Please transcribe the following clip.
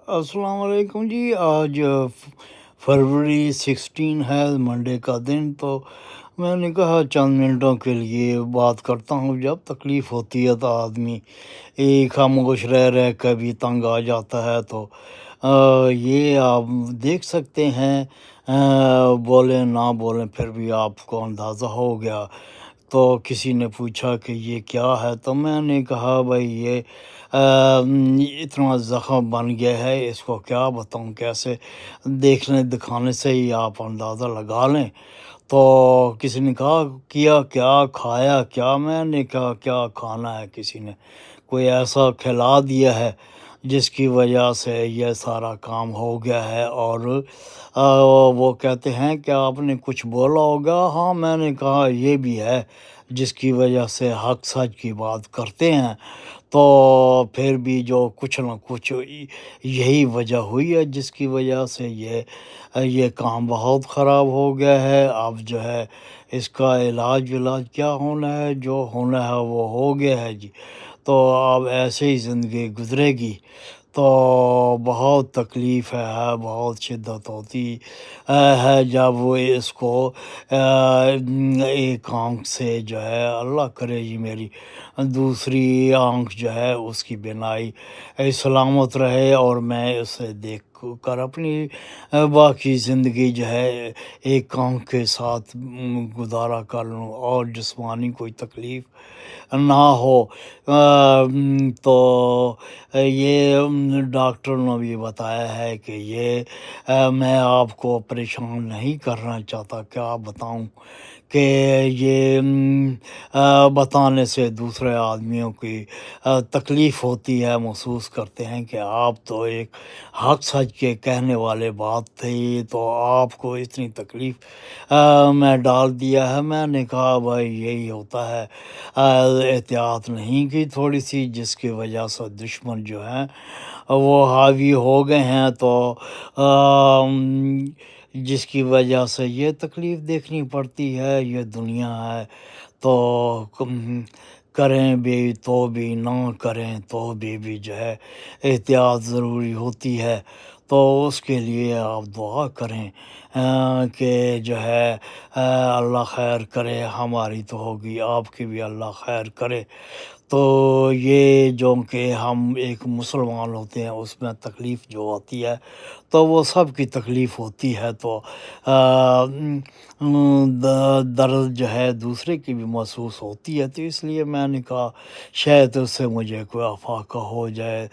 السلام علیکم جی۔ آج فروری 16 ہے، منڈے کا دن، تو میں نے کہا چند منٹوں کے لیے بات کرتا ہوں۔ جب تکلیف ہوتی ہے تو آدمی ایک خاموش رہ کر بھی تنگ آ جاتا ہے، تو یہ آپ دیکھ سکتے ہیں، بولیں نہ بولیں پھر بھی آپ کو اندازہ ہو گیا۔ تو کسی نے پوچھا کہ یہ کیا ہے، تو میں نے کہا بھائی یہ اتنا زخم بن گیا ہے، اس کو کیا بتاؤں، کیسے دیکھنے دکھانے سے ہی آپ اندازہ لگا لیں۔ تو کسی نے کہا کیا کیا کھایا کیا، میں نے کہا کیا کھانا ہے، کسی نے کوئی ایسا کھلا دیا ہے جس کی وجہ سے یہ سارا کام ہو گیا ہے۔ اور وہ کہتے ہیں کہ آپ نے کچھ بولا ہوگا، ہاں میں نے کہا یہ بھی ہے جس کی وجہ سے حق سچ کی بات کرتے ہیں۔ تو پھر بھی جو کچھ نہ کچھ یہی وجہ ہوئی ہے جس کی وجہ سے یہ کام بہت خراب ہو گیا ہے۔ اب جو ہے اس کا علاج کیا ہونا ہے، جو ہونا ہے وہ ہو گیا ہے جی۔ تو اب ایسے ہی زندگی گزرے گی، تو بہت تکلیف ہے، بہت شدت ہوتی ہے جب وہ اس کو ایک آنکھ سے جو ہے، اللہ کرے جی میری دوسری آنکھ جو ہے اس کی بینائی سلامت رہے، اور میں اسے دیکھ کر اپنی باقی زندگی جو ہے ایک آنکھ کے ساتھ گزارا کر لوں، اور جسمانی کوئی تکلیف نہ ہو۔ تو یہ ڈاکٹر نے بھی بتایا ہے کہ یہ میں آپ کو پریشان نہیں کرنا چاہتا، کیا بتاؤں کہ یہ بتانے سے دوسرے آدمیوں کی تکلیف ہوتی ہے، محسوس کرتے ہیں کہ آپ تو ایک حق سچ کے کہنے والے بات تھی، تو آپ کو اتنی تکلیف میں ڈال دیا ہے۔ میں نے کہا بھائی یہی ہوتا ہے، احتیاط نہیں کی تھوڑی سی، جس کی وجہ سے دشمن جو ہیں وہ حاوی ہو گئے ہیں، تو جس کی وجہ سے یہ تکلیف دیکھنی پڑتی ہے، یہ دنیا ہے۔ تو کریں بھی تو بھی، نہ کریں تو بھی جو ہے احتیاط ضروری ہوتی ہے۔ تو اس کے لیے آپ دعا کریں کہ جو ہے اللہ خیر کرے، ہماری تو ہوگی، آپ کی بھی اللہ خیر کرے۔ تو یہ جو کہ ہم ایک مسلمان ہوتے ہیں، اس میں تکلیف جو ہوتی ہے تو وہ سب کی تکلیف ہوتی ہے، تو درد جو ہے دوسرے کی بھی محسوس ہوتی ہے، تو اس لیے میں نے کہا شاید اس سے مجھے کوئی افاقہ ہو جائے۔